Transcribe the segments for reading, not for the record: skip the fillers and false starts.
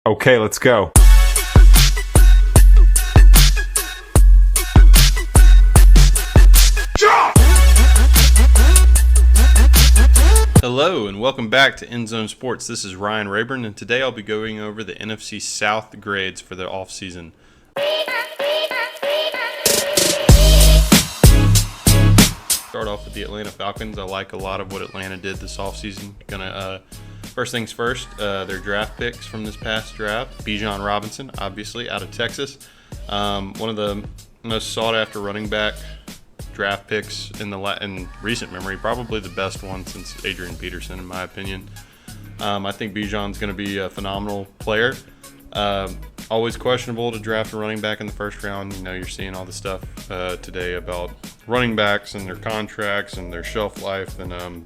Okay, let's go. Hello and welcome back to EndZone Sports. This is Ryan Rayburn, and today I'll be going over the NFC South grades for the offseason. Start off with the Atlanta Falcons. I like a lot of what Atlanta did this offseason. First things first, their draft picks from this past draft. Bijan Robinson, obviously, out of Texas. One of the most sought-after running back draft picks in recent memory, probably the best one since Adrian Peterson, in my opinion. I think Bijan's going to be a phenomenal player. Always questionable to draft a running back in the first round. You know, you're seeing all the stuff today about running backs and their contracts and their shelf life, and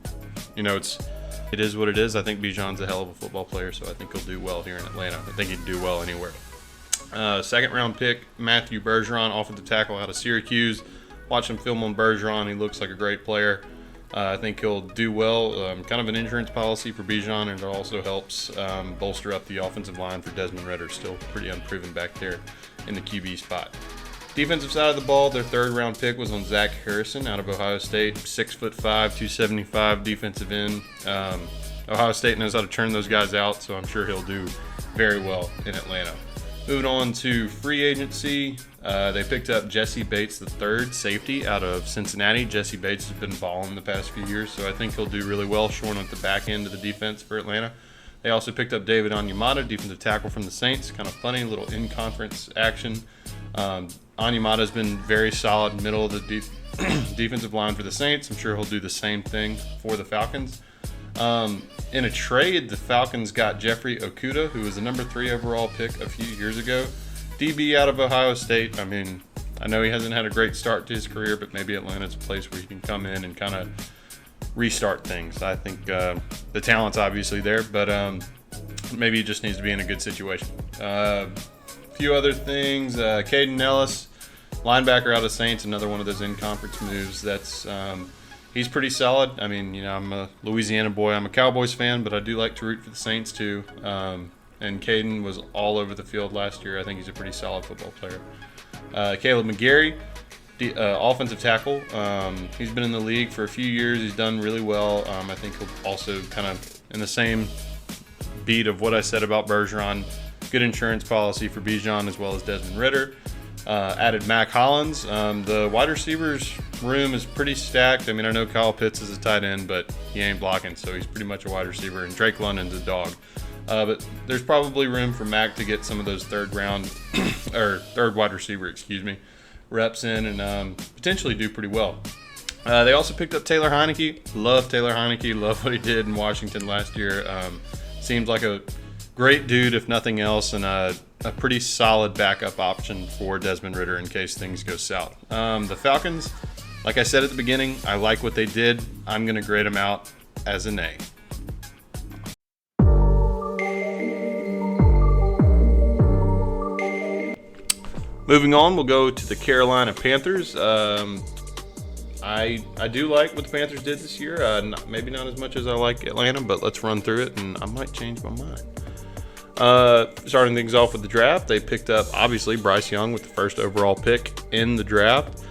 it is what it is. I think Bijan's a hell of a football player, so I think he'll do well here in Atlanta. I think he'd do well anywhere. Second round pick, Matthew Bergeron, offensive tackle out of Syracuse. Watch him film on Bergeron. He looks like a great player. I think he'll do well. Kind of an insurance policy for Bijan, and it also helps bolster up the offensive line for Desmond Ridder, still pretty unproven back there in the QB spot. Defensive side of the ball, their third round pick was on Zach Harrison out of Ohio State, 6'5", 275 defensive end. Ohio State knows how to turn those guys out, so I'm sure he'll do very well in Atlanta. Moving on to free agency, they picked up Jesse Bates III, safety out of Cincinnati. Jesse Bates has been balling the past few years, so I think he'll do really well, shoring up the back end of the defense for Atlanta. They also picked up David Onyemata, defensive tackle from the Saints. Kind of funny, little in-conference action. Onyemata's been very solid middle of the defensive line for the Saints. I'm sure he'll do the same thing for the Falcons. In a trade, the Falcons got Jeffrey Okudah, who was the number 3 overall pick a few years ago. DB out of Ohio State. I mean, I know he hasn't had a great start to his career, but maybe Atlanta's a place where he can come in and kind of restart things. I think the talent's obviously there, but maybe he just needs to be in a good situation. A few other things. Caden Ellis, linebacker out of Saints, another one of those in-conference moves. That's he's pretty solid. I mean, I'm a Louisiana boy. I'm a Cowboys fan, but I do like to root for the Saints too. And Caden was all over the field last year. I think he's a pretty solid football player. Caleb McGarry, offensive tackle. He's been in the league for a few years. He's done really well. I think he'll also kind of in the same beat of what I said about Bergeron. Good insurance policy for Bijan as well as Desmond Ridder. Added Mac Hollins. The wide receivers room is pretty stacked. I mean, I know Kyle Pitts is a tight end, but he ain't blocking, so he's pretty much a wide receiver. And Drake London's a dog. But there's probably room for Mac to get some of those third wide receiver, reps in and potentially do pretty well. They also picked up Taylor Heineke. Love Taylor Heineke. Love what he did in Washington last year. Seems like a great dude, if nothing else, and a pretty solid backup option for Desmond Ridder in case things go south. The Falcons, like I said at the beginning, I like what they did. I'm going to grade them out as an A. Moving on, we'll go to the Carolina Panthers. I do like what the Panthers did this year. Maybe not as much as I like Atlanta, but let's run through it, and I might change my mind. Starting things off with the draft, they picked up, obviously, Bryce Young with the first overall pick in the draft.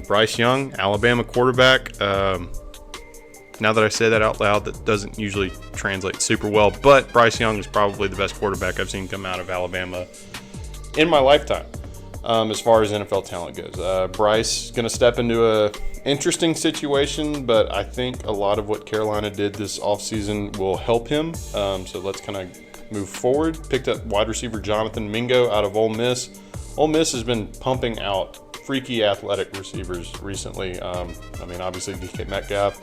Bryce Young, Alabama quarterback. Now that I say that out loud, that doesn't usually translate super well, but Bryce Young is probably the best quarterback I've seen come out of Alabama in my lifetime. As far as NFL talent goes, Bryce is going to step into a interesting situation, but I think a lot of what Carolina did this offseason will help him. So let's kind of move forward. Picked up wide receiver Jonathan Mingo out of Ole Miss. Ole Miss has been pumping out freaky athletic receivers recently. Obviously DK Metcalf,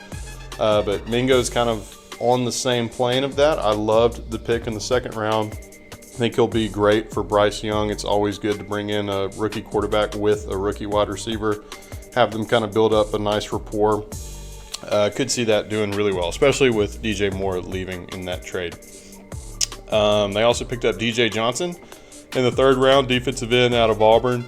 but Mingo's kind of on the same plane of that. I loved the pick in the second round. I think he'll be great for Bryce Young. It's always good to bring in a rookie quarterback with a rookie wide receiver, have them kind of build up a nice rapport. Could see that doing really well, especially with DJ Moore leaving in that trade. They also picked up DJ Johnson in the third round, defensive end out of Auburn.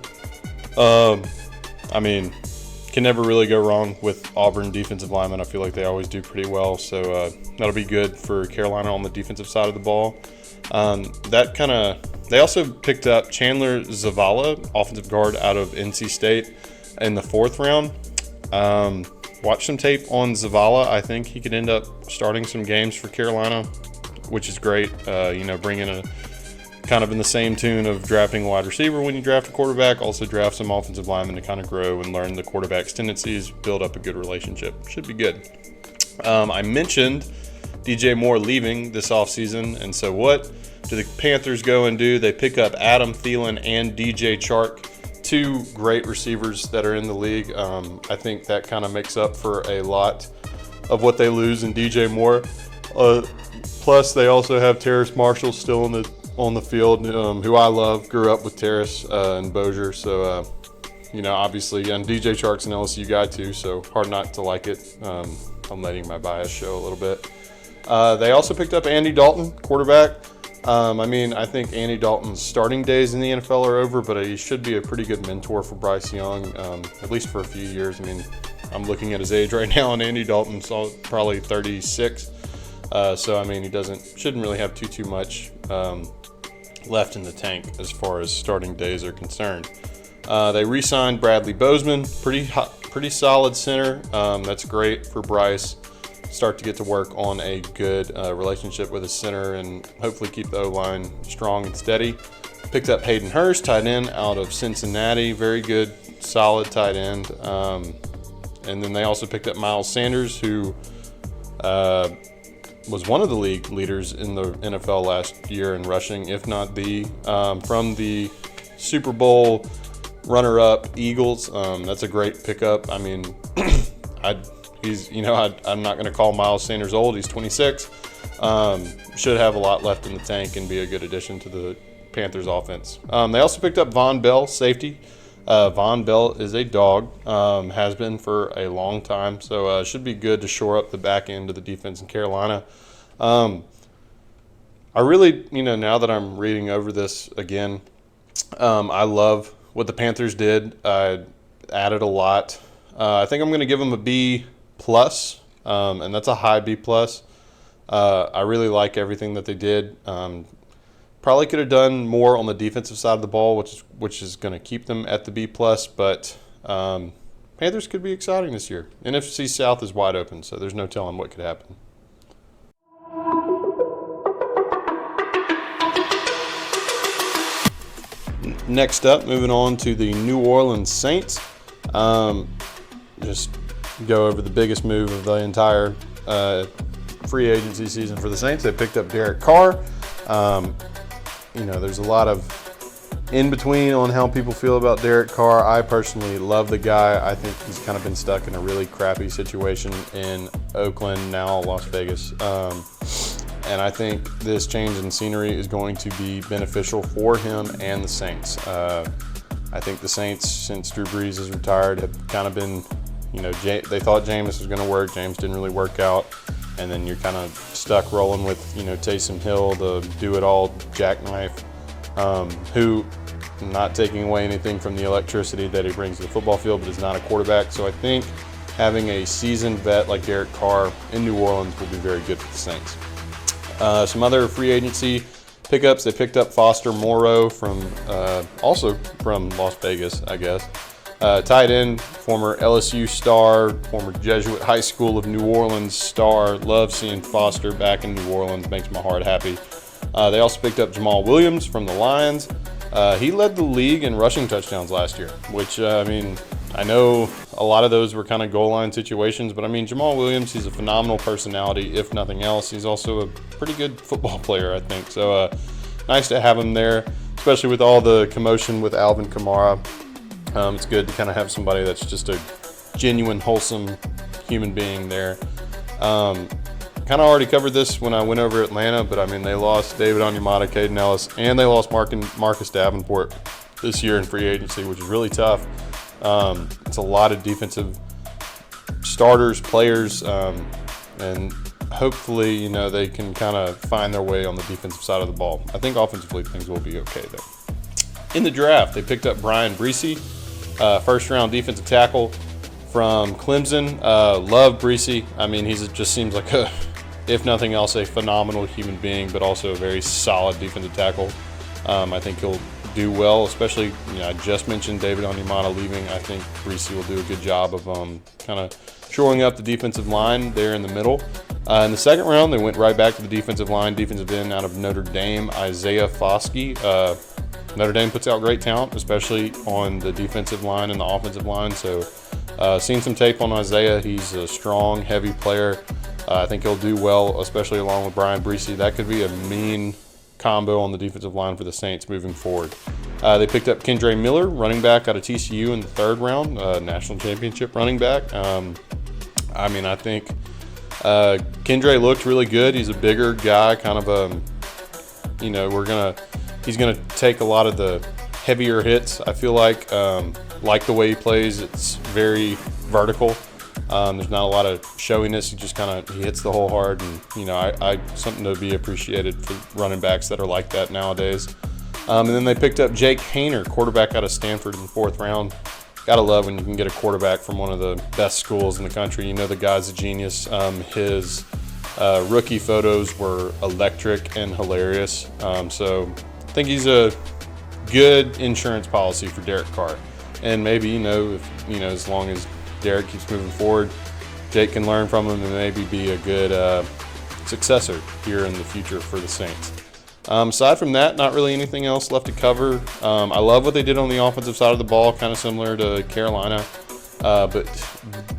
Can never really go wrong with Auburn defensive linemen. I feel like they always do pretty well, so that'll be good for Carolina on the defensive side of the ball. They also picked up Chandler Zavala, offensive guard out of NC State, in the 4th round. Watch some tape on Zavala. I think he could end up starting some games for Carolina, which is great. Bringing a kind of in the same tune of drafting a wide receiver when you draft a quarterback. Also draft some offensive linemen to kind of grow and learn the quarterback's tendencies, build up a good relationship. Should be good. I mentioned DJ Moore leaving this offseason, and so what do the Panthers go and do? They pick up Adam Thielen and DJ Chark, 2 great receivers that are in the league. I think that kind of makes up for a lot of what they lose in DJ Moore. Plus, they also have Terrace Marshall still on the field, who I love. Grew up with Terrace and Bozier, so obviously, and DJ Chark's an LSU guy too, so hard not to like it. I'm letting my bias show a little bit. They also picked up Andy Dalton, quarterback. I think Andy Dalton's starting days in the NFL are over, but he should be a pretty good mentor for Bryce Young, at least for a few years. I'm looking at his age right now, and Andy Dalton's probably 36. He shouldn't really have too much left in the tank as far as starting days are concerned. They re-signed Bradley Bozeman, pretty solid center. That's great for Bryce. Start to get to work on a good relationship with his center and hopefully keep the O-line strong and steady. Picked up Hayden Hurst, tight end out of Cincinnati. Very good, solid tight end. And then they also picked up Miles Sanders, who was one of the league leaders in the NFL last year in rushing, if not from the Super Bowl runner-up Eagles. That's a great pickup. I'm not going to call Miles Sanders old. He's 26. Should have a lot left in the tank and be a good addition to the Panthers offense. They also picked up Von Bell, safety. Von Bell is a dog, has been for a long time, so should be good to shore up the back end of the defense in Carolina. I really, now that I'm reading over this again, I love what the Panthers did. I added a lot. I think I'm going to give them a B+, and that's a high B+. I really like everything that they did. Probably could have done more on the defensive side of the ball, which is going to keep them at the B+, but Panthers could be exciting this year. NFC South is wide open, so there's no telling what could happen. Next up, moving on to the New Orleans Saints. Just go over the biggest move of the entire free agency season for the Saints. They picked up Derek Carr. There's a lot of in between on how people feel about Derek Carr. I personally love the guy. I think he's kind of been stuck in a really crappy situation in Oakland, now Las Vegas. And I think this change in scenery is going to be beneficial for him and the Saints. I think the Saints, since Drew Brees has retired, have kind of been, they thought Jameis was going to work. James didn't really work out. And then you're kind of stuck rolling with, Taysom Hill, the do-it-all jackknife, who, not taking away anything from the electricity that he brings to the football field, but is not a quarterback. So I think having a seasoned vet like Derek Carr in New Orleans will be very good for the Saints. Some other free agency pickups. They picked up Foster Moreau also from Las Vegas, I guess. Tight end, former LSU star, former Jesuit High School of New Orleans star. Love seeing Foster back in New Orleans. Makes my heart happy. They also picked up Jamal Williams from the Lions. He led the league in rushing touchdowns last year, which, I know a lot of those were kind of goal line situations, but Jamal Williams, he's a phenomenal personality, if nothing else. He's also a pretty good football player, I think. So nice to have him there, especially with all the commotion with Alvin Kamara. It's good to kind of have somebody that's just a genuine, wholesome human being there. Kind of already covered this when I went over Atlanta, but they lost David Onyemata, Caden Ellis, and they lost Marcus Davenport this year in free agency, which is really tough. It's a lot of defensive starters, players, and hopefully, they can kind of find their way on the defensive side of the ball. I think offensively things will be okay though. In the draft, they picked up Brian Bresee, first-round defensive tackle from Clemson. Love Bresee. He just seems like if nothing else, a phenomenal human being, but also a very solid defensive tackle. I think he'll do well, especially, I just mentioned David Onyemata leaving. I think Bresee will do a good job of kind of shoring up the defensive line there in the middle. In the second round, they went right back to the defensive line, defensive end out of Notre Dame, Isaiah Foskey. Notre Dame puts out great talent, especially on the defensive line and the offensive line. So seen some tape on Isaiah. He's a strong, heavy player. I think he'll do well, especially along with Brian Bresee. That could be a mean combo on the defensive line for the Saints moving forward. They picked up Kendre Miller, running back out of TCU in the third round, national championship running back. I think Kendre looked really good. He's a bigger guy, kind of he's gonna take a lot of the heavier hits. I feel like the way he plays, it's very vertical. There's not a lot of showiness. He hits the hole hard, and I something to be appreciated for running backs that are like that nowadays. And then they picked up Jake Haener, quarterback out of Stanford in the fourth round. Gotta love when you can get a quarterback from one of the best schools in the country. The guy's a genius. His rookie photos were electric and hilarious. So I think he's a good insurance policy for Derek Carr. And maybe, as long as Derek keeps moving forward, Jake can learn from him and maybe be a good successor here in the future for the Saints. Aside from that, not really anything else left to cover. I love what they did on the offensive side of the ball, kind of similar to Carolina. But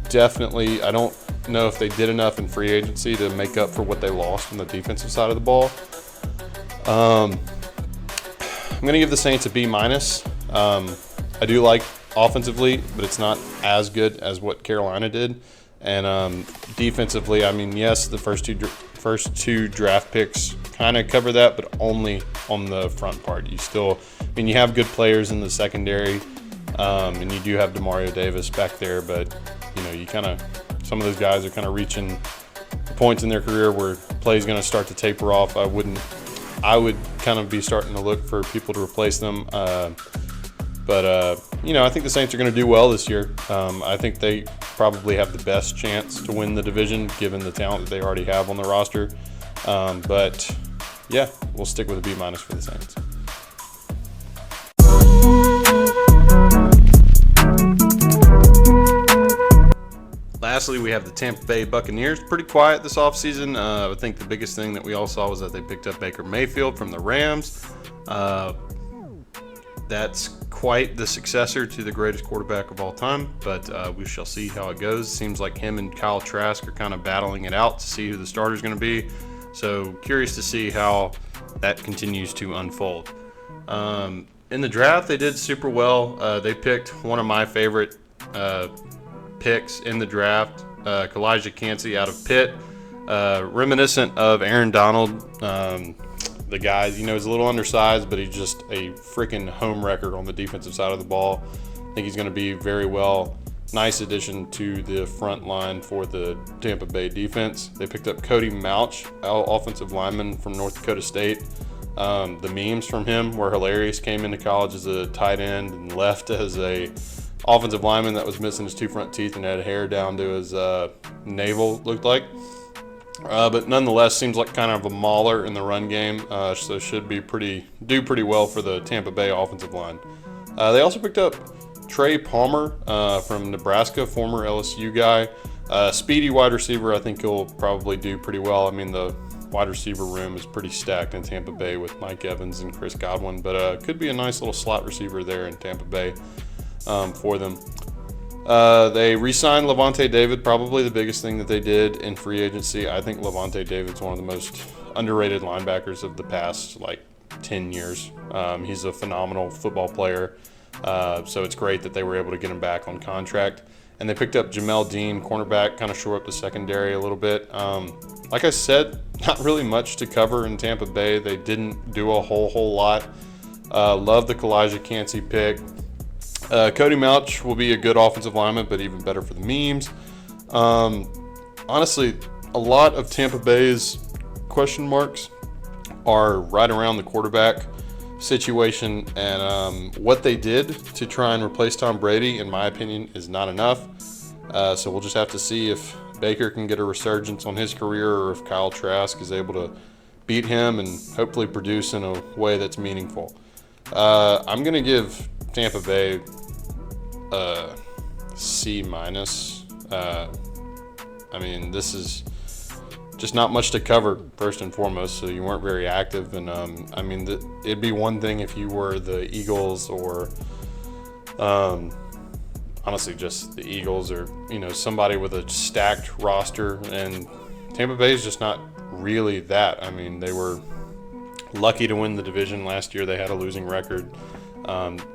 definitely, I don't know if they did enough in free agency to make up for what they lost on the defensive side of the ball. I'm going to give the Saints a B-. I do like offensively, but it's not as good as what Carolina did. And defensively, yes, the first two draft picks kind of cover that, but only on the front part. You have good players in the secondary, and you do have Demario Davis back there, but some of those guys are kind of reaching points in their career where play is going to start to taper off. I would kind of be starting to look for people to replace them. But I think the Saints are going to do well this year. I think they probably have the best chance to win the division given the talent that they already have on the roster. But yeah, we'll stick with a B- for the Saints. Lastly, we have the Tampa Bay Buccaneers. Pretty quiet this offseason. I think the biggest thing that we all saw was that they picked up Baker Mayfield from the Rams. That's quite the successor to the greatest quarterback of all time, but we shall see how it goes. Seems like him and Kyle Trask are kind of battling it out to see who the starter is going to be. So curious to see how that continues to unfold. In the draft, they did super well. They picked one of my favorite picks in the draft, Kalijah Kancey out of Pitt, reminiscent of Aaron Donald. The guy, he's a little undersized, but he's just a freaking home wrecker on the defensive side of the ball. I think he's going to be very well. Nice addition to the front line for the Tampa Bay defense. They picked up Cody Mauch, offensive lineman from North Dakota State. The memes from him were hilarious. Came into college as a tight end and left as a offensive lineman that was missing his two front teeth and had hair down to his navel, looked like. But nonetheless, seems like kind of a mauler in the run game, so should be do pretty well for the Tampa Bay offensive line. They also picked up Trey Palmer from Nebraska, former LSU guy. Speedy wide receiver. I think he'll probably do pretty well. The wide receiver room is pretty stacked in Tampa Bay with Mike Evans and Chris Godwin, but could be a nice little slot receiver there in Tampa Bay for them. They re-signed Lavonte David, probably the biggest thing that they did in free agency. I think Lavonte David's one of the most underrated linebackers of the past 10 years. He's a phenomenal football player, so it's great that they were able to get him back on contract. And they picked up Jamel Dean, cornerback, kind of shore up the secondary a little bit. Like I said, not really much to cover in Tampa Bay. They didn't do a whole lot. Love the Kalijah Kancey pick. Cody Mauch will be a good offensive lineman, but even better for the memes. Honestly, a lot of Tampa Bay's question marks are right around the quarterback situation, and what they did to try and replace Tom Brady, in my opinion, is not enough. So we'll just have to see if Baker can get a resurgence on his career, or if Kyle Trask is able to beat him and hopefully produce in a way that's meaningful. I'm going to give Tampa Bay a C-. I mean, this is just not much to cover, first and foremost, so you weren't very active. And, I mean, it'd be one thing if you were the Eagles or, honestly, just the Eagles or, somebody with a stacked roster. And Tampa Bay is just not really that. I mean, they were lucky to win the division last year. They had a losing record.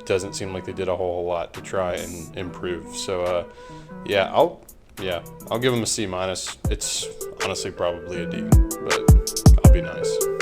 Doesn't seem like they did a whole lot to try and improve. So, I'll give them a C-. It's honestly probably a D, but I'll be nice.